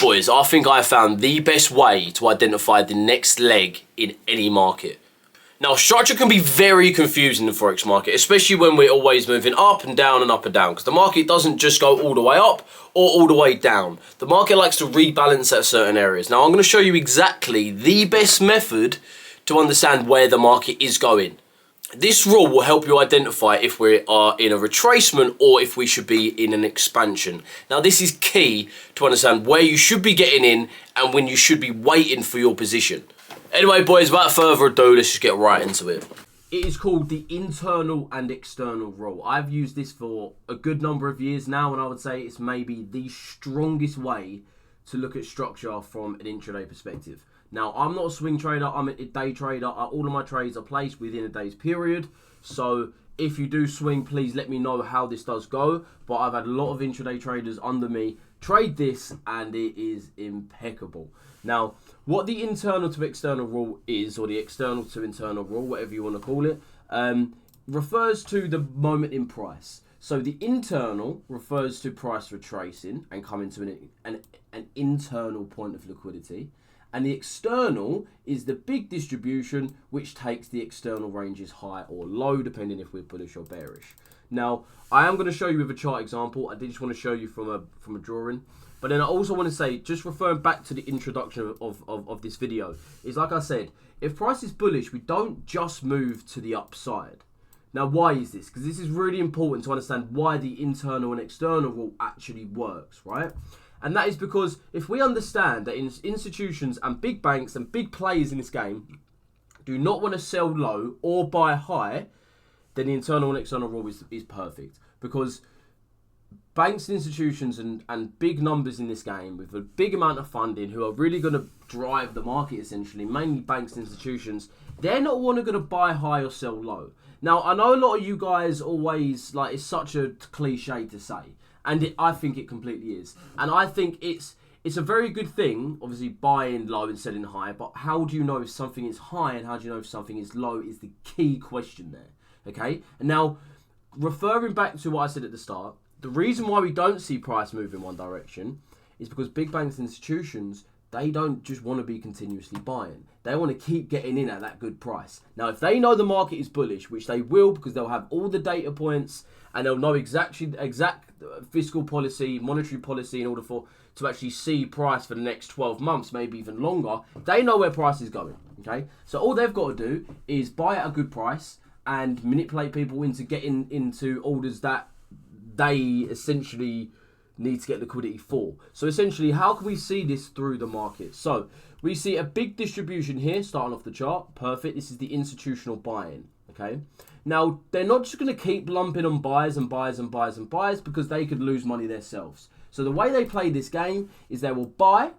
Boys, I think I found the best way to identify the next leg in any market. Now, structure can be very confusing in the Forex market, especially when we're always moving up and down and up and down, because the market doesn't just go all the way up or all the way down. The market likes to rebalance at certain areas. Now, I'm going to show you exactly the best method to understand where the market is going. This rule will help you identify if we are in a retracement or if we should be in an expansion. Now, this is key to understand where you should be getting in and when you should be waiting for your position. Anyway, boys, without further ado, let's just get right into it. It is called the internal and external rule. I've used this for a good number of years now, and I would say it's maybe the strongest way to look at structure from an intraday perspective. Now, I'm not a swing trader, I'm a day trader. All of my trades are placed within a day's period. So if you do swing, please let me know how this does go. But I've had a lot of intraday traders under me trade this, and it is impeccable. Now, what the internal to external rule is, or the external to internal rule, whatever you want to call it, refers to the moment in price. So the internal refers to price retracing and coming to an internal point of liquidity. And the external is the big distribution, which takes the external ranges high or low, depending if we're bullish or bearish. Now, I am going to show you with a chart example. I did just want to show you from a drawing. But then I also want to say, just referring back to the introduction of this video, is like I said, if price is bullish, we don't just move to the upside. Now, why is this? Because this is really important to understand why the internal and external rule actually works, right? And that is because if we understand that institutions and big banks and big players in this game do not want to sell low or buy high, then the internal and external rule is perfect. Because banks and institutions and big numbers in this game with a big amount of funding who are really going to drive the market essentially, mainly banks and institutions, they're not going to buy high or sell low. Now, I know a lot of you guys always, like, it's such a cliche to say. And I think it completely is. And I think it's a very good thing, obviously, buying low and selling high. But how do you know if something is high and how do you know if something is low is the key question there. Okay? And now, referring back to what I said at the start, the reason why we don't see price move in one direction is because big banks and institutions, they don't just want to be continuously buying. They want to keep getting in at that good price. Now, if they know the market is bullish, which they will because they'll have all the data points and they'll know exact fiscal policy, monetary policy in order to actually see price for the next 12 months, maybe even longer, they know where price is going, okay? So all they've got to do is buy at a good price and manipulate people into getting into orders that they essentially need to get liquidity for. So essentially, how can we see this through the market? So we see a big distribution here, starting off the chart. Perfect. This is the institutional buying. Okay. Now, they're not just going to keep lumping on buyers and buyers and buyers and buyers because they could lose money themselves. So the way they play this game is they will buy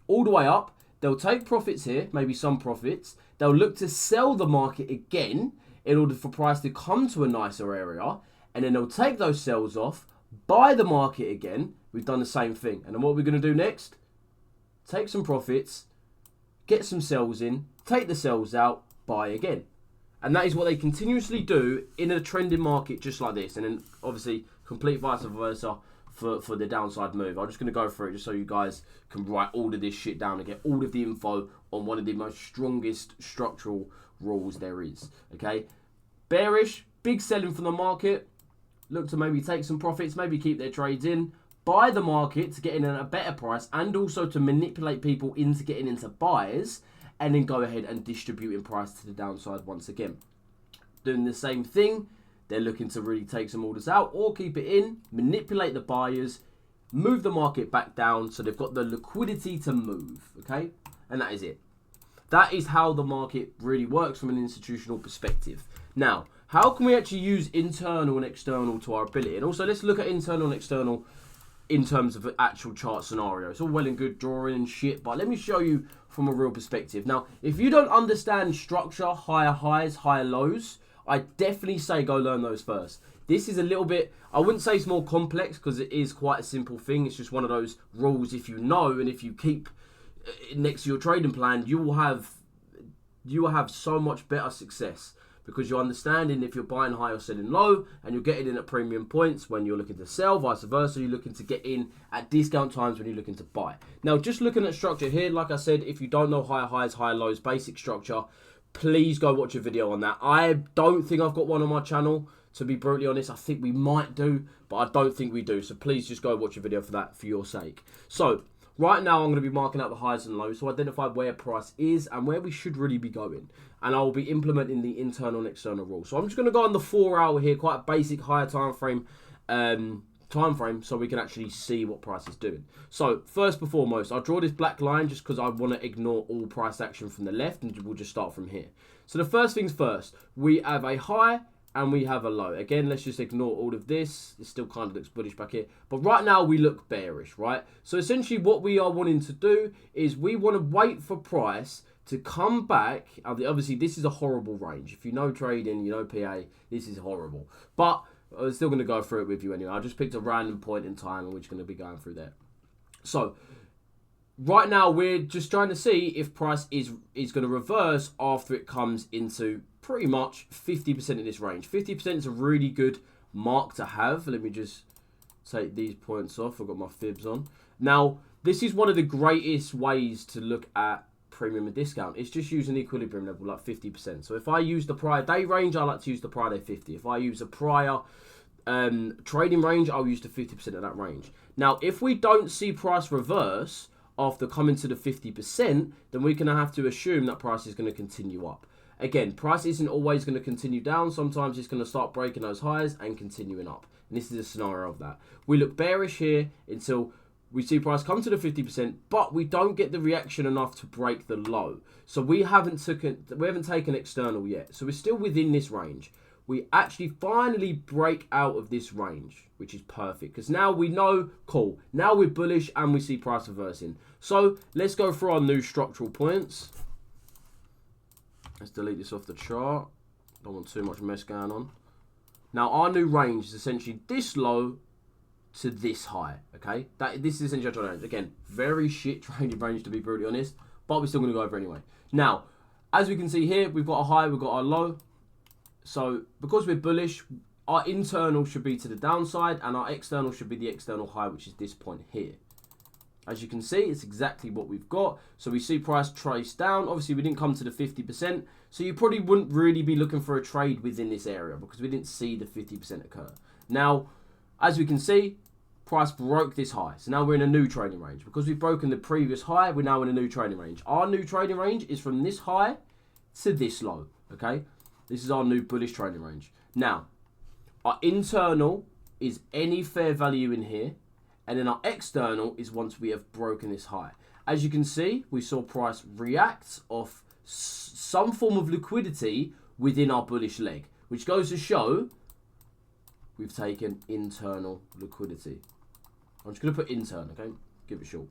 all the way up. They'll take profits here, maybe some profits. They'll look to sell the market again in order for price to come to a nicer area. And then they'll take those sells off, buy the market again. We've done the same thing. And then what we're going to do next? Take some profits, get some sells in, take the sells out, buy again. And that is what they continuously do in a trending market just like this. And then obviously complete vice versa for the downside move. I'm just going to go through it just so you guys can write all of this shit down and get all of the info on one of the most strongest structural rules there is. Okay? Bearish, big selling from the market. Look to maybe take some profits, maybe keep their trades in, buy the market to get in at a better price, and also to manipulate people into getting into buys, and then go ahead and distribute in price to the downside once again. Doing the same thing, they're looking to really take some orders out or keep it in, manipulate the buyers, move the market back down so they've got the liquidity to move, okay? And that is it. That is how the market really works from an institutional perspective. Now, how can we actually use internal and external to our ability? And also, let's look at internal and external in terms of an actual chart scenario. It's all well and good drawing and shit, but let me show you from a real perspective. Now, if you don't understand structure, higher highs, higher lows, I definitely say go learn those first. This is a little bit, I wouldn't say it's more complex because it is quite a simple thing. It's just one of those rules if you know and if you keep next to your trading plan, you will have so much better success. because you're understanding if you're buying high or selling low, and you're getting in at premium points when you're looking to sell, vice versa, you're looking to get in at discount times when you're looking to buy. Now, just looking at structure here, like I said, if you don't know higher highs, higher lows, basic structure, please go watch a video on that. I don't think I've got one on my channel, to be brutally honest. I think we might do, but I don't think we do. So please just go watch a video for that, for your sake. So right now I'm going to be marking out the highs and lows to identify where price is and where we should really be going. And I will be implementing the internal and external rules. So I'm just going to go on the 4 hour here, quite a basic higher time frame, so we can actually see what price is doing. So first and foremost, I'll draw this black line just because I want to ignore all price action from the left, and we'll just start from here. So the first things first, we have a high and we have a low. Again, let's just ignore all of this. It still kind of looks bullish back here. But right now we look bearish, right? So essentially what we are wanting to do is we want to wait for price to come back. Obviously, this is a horrible range. If you know trading, you know PA, this is horrible. But I'm still going to go through it with you anyway. I just picked a random point in time and we're just going to be going through there. So right now we're just trying to see if price is going to reverse after it comes into pretty much 50% of this range. 50% is a really good mark to have. Let me just take these points off. I've got my fibs on. Now, this is one of the greatest ways to look at premium and discount. It's just using the equilibrium level, like 50%. So if I use the prior day range, I like to use the prior day 50. If I use a prior trading range, I'll use the 50% of that range. Now, if we don't see price reverse after coming to the 50%, then we're going to have to assume that price is going to continue up. Again, price isn't always going to continue down. Sometimes it's going to start breaking those highs and continuing up. And this is a scenario of that. We look bearish here until we see price come to the 50%, but we don't get the reaction enough to break the low. So we haven't taken external yet. So we're still within this range. We actually finally break out of this range, which is perfect. Because now we know, cool, now we're bullish and we see price reversing. So let's go through our new structural points. Let's delete this off the chart. Don't want too much mess going on. Now, our new range is essentially this low to this high, okay? This is essentially our range. Again, very shit trading range, to be brutally honest, but we're still going to go over anyway. Now, as we can see here, we've got a high, we've got our low. So, because we're bullish, our internal should be to the downside, and our external should be the external high, which is this point here. As you can see, it's exactly what we've got. So we see price trace down. Obviously, we didn't come to the 50%. So you probably wouldn't really be looking for a trade within this area because we didn't see the 50% occur. Now, as we can see, price broke this high. So now we're in a new trading range. Because we've broken the previous high, we're now in a new trading range. Our new trading range is from this high to this low. Okay? This is our new bullish trading range. Now, our internal is any fair value in here. And then our external is once we have broken this high. As you can see, we saw price react off some form of liquidity within our bullish leg, which goes to show we've taken internal liquidity. I'm just going to put internal, okay? Give it short.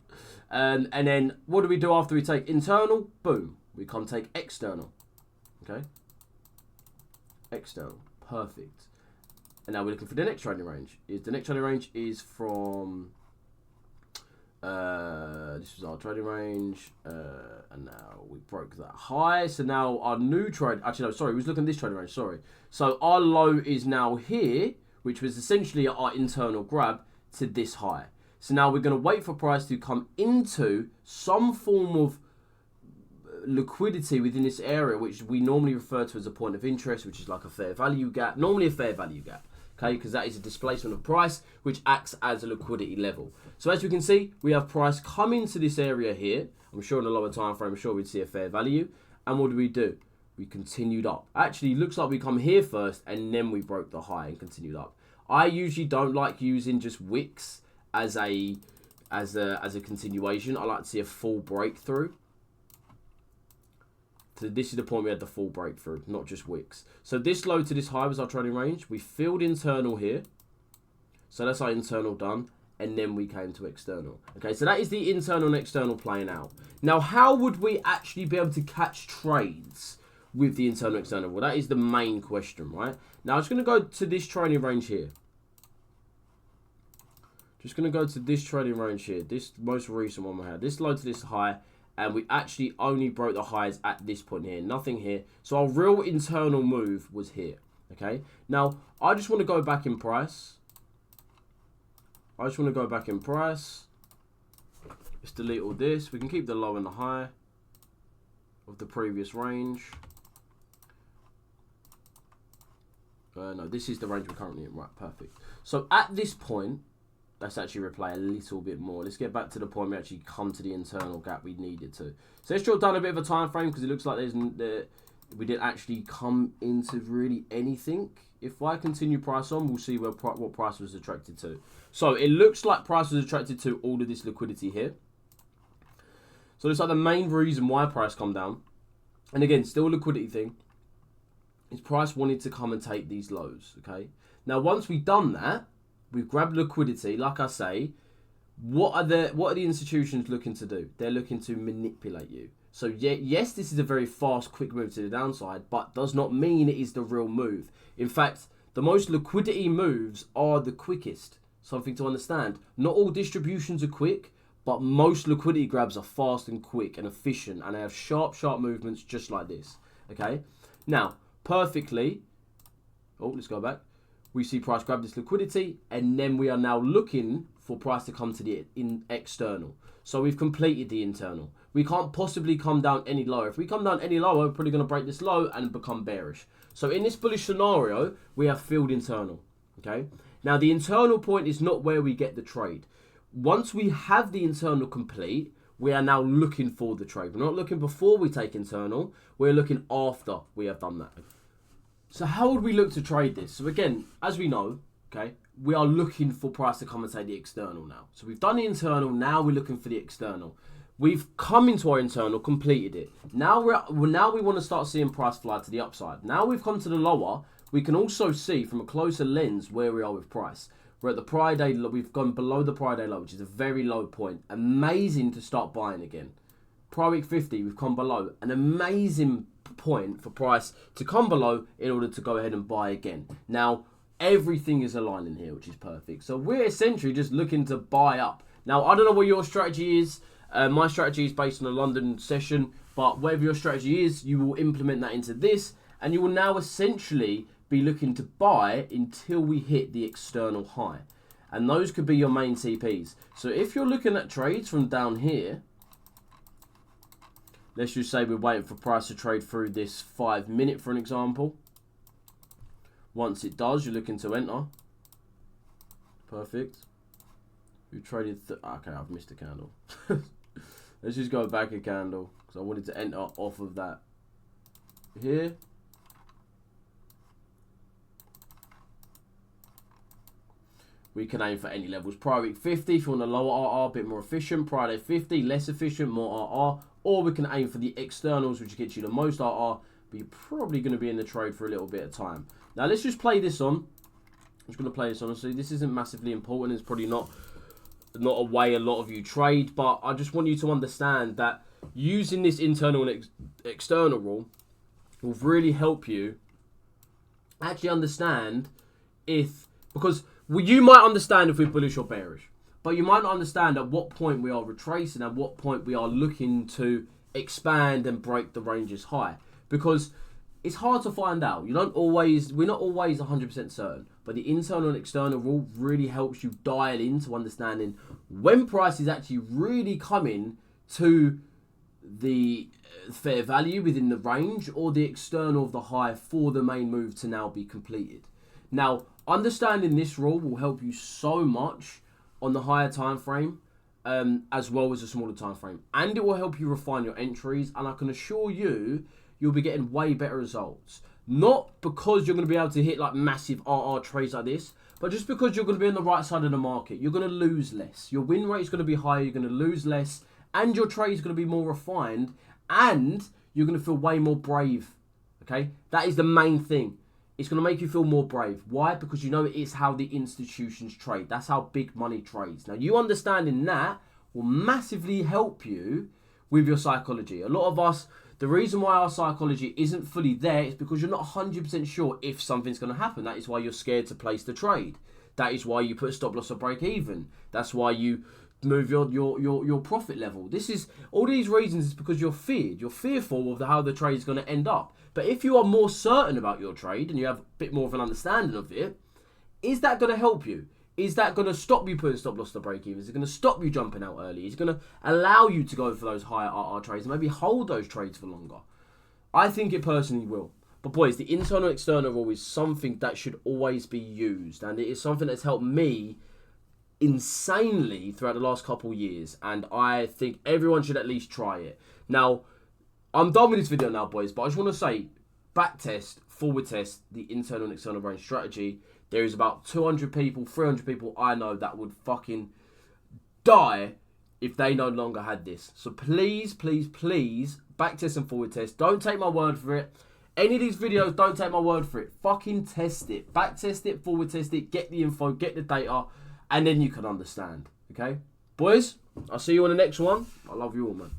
And then what do we do after we take internal? Boom. We come take external, okay? External. Perfect. And now we're looking for the next trading range. The next trading range is from, this was our trading range, and now we broke that high. So now our new trade, actually no, sorry, we was looking at this trading range, sorry. So our low is now here, which was essentially our internal grab to this high. So now we're going to wait for price to come into some form of liquidity within this area, which we normally refer to as a point of interest, which is like a fair value gap, normally a fair value gap. Okay, because that is a displacement of price, which acts as a liquidity level. So as we can see, we have price come into this area here. I'm sure in a lower time frame, I'm sure we'd see a fair value. And what do? We continued up. Actually, looks like we come here first, and then we broke the high and continued up. I usually don't like using just wicks as a continuation. I like to see a full breakthrough. So this is the point we had the full breakthrough, not just wicks. So this low to this high was our trading range. We filled internal here. So that's our internal done. And then we came to external. Okay, so that is the internal and external playing out. Now, how would we actually be able to catch trades with the internal and external? Well, that is the main question, right? Now, I'm just going to go to this trading range here. Just going to go to this trading range here. This most recent one we had. This low to this high. and we actually only broke the highs at this point here, nothing here. So our real internal move was here, okay? Now, I just want to go back in price. Let's delete all this. We can keep the low and the high of the previous range. No, this is the range we're currently in. Right, perfect. So at this point, let's actually replay a little bit more. Let's get back to the point we actually come to the internal gap we needed to. So let's draw down a bit of a time frame because it looks like we didn't actually come into really anything. If I continue price on, we'll see what price was attracted to. So it looks like price was attracted to all of this liquidity here. So it's like the main reason why price come down. And again, still a liquidity thing. Is price wanted to come and take these lows, okay? Now, once we've done that, we've grabbed liquidity. Like I say, what are the institutions looking to do? They're looking to manipulate you. So yes, this is a very fast, quick move to the downside, but does not mean it is the real move. In fact, the most liquidity moves are the quickest. Something to understand. Not all distributions are quick, but most liquidity grabs are fast and quick and efficient, and they have sharp movements just like this, okay? Now, perfectly, let's go back. We see price grab this liquidity, and then we are now looking for price to come to the external. So we've completed the internal. We can't possibly come down any lower. If we come down any lower, we're probably going to break this low and become bearish. So in this bullish scenario, we have filled internal, okay? Now, the internal point is not where we get the trade. Once we have the internal complete, we are now looking for the trade. We're not looking before we take internal. We're looking after we have done that. So how would we look to trade this? So again, as we know, okay, we are looking for price to come and take the external now. So we've done the internal. Now we're looking for the external. We've come into our internal, completed it. Now we want to start seeing price fly to the upside. Now we've come to the lower. We can also see from a closer lens where we are with price. We're at the prior day low. We've gone below the prior day low, which is a very low point. Amazing to start buying again. Prior week 50, we've come below. An amazing point for price to come below in order to go ahead and buy again. Now, everything is aligning here, which is perfect. So we're essentially just looking to buy up. Now, I don't know what your strategy is. My strategy is based on a London session, but whatever your strategy is, you will implement that into this, and you will now essentially be looking to buy until we hit the external high. And those could be your main TPs. So if you're looking at trades from down here, let's just say we're waiting for price to trade through this 5 minute, for an example. Once it does, you're looking to enter. Perfect. We traded, okay, I've missed a candle. Let's just go back a candle, because I wanted to enter off of that here. We can aim for any levels. Prior week 50, if you want a lower RR, a bit more efficient. Prior day 50, less efficient, more RR. Or we can aim for the externals, which gets you the most RR, but you're probably going to be in the trade for a little bit of time. Now, let's just play this on. I'm just going to play this on. So this isn't massively important. It's probably not a way a lot of you trade, but I just want you to understand that using this internal and external rule will really help you actually understand because you might understand if we're bullish or bearish, but you might not understand at what point we are retracing, at what point we are looking to expand and break the ranges high, because it's hard to find out. We're not always 100% certain, but the internal and external rule really helps you dial into understanding when price is actually really coming to the fair value within the range or the external of the high for the main move to now be completed. Now, understanding this rule will help you so much on the higher time frame as well as the smaller time frame, and it will help you refine your entries, and I can assure you you'll be getting way better results. Not because you're going to be able to hit like massive RR trades like this, but just because you're going to be on the right side of the market. You're going to lose less. Your win rate is going to be higher. You're going to lose less, and your trade is going to be more refined, and you're going to feel way more brave. Okay, that is the main thing. It's going to make you feel more brave. Why? Because you know it's how the institutions trade. That's how big money trades. Now, you understanding that will massively help you with your psychology. A lot of us, the reason why our psychology isn't fully there is because you're not 100% sure if something's going to happen. That is why you're scared to place the trade. That is why you put a stop loss or break even. That's why you move your profit level. This is all these reasons is because you're feared. You're fearful of how the trade is going to end up. But if you are more certain about your trade and you have a bit more of an understanding of it, is that going to help you? Is that going to stop you putting stop loss to break even? Is it going to stop you jumping out early? Is it going to allow you to go for those higher RR trades and maybe hold those trades for longer? I think it personally will. But boys, the internal and external rule is something that should always be used. And it is something that's helped me insanely throughout the last couple of years. And I think everyone should at least try it. Now, I'm done with this video now, boys. But I just want to say, back test, forward test, the internal and external range strategy. There is about 200 people, 300 people I know that would fucking die if they no longer had this. So please, please, please, back test and forward test. Don't take my word for it. Any of these videos, don't take my word for it. Fucking test it. Back test it, forward test it, get the info, get the data, and then you can understand. Okay? Boys, I'll see you on the next one. I love you all, man.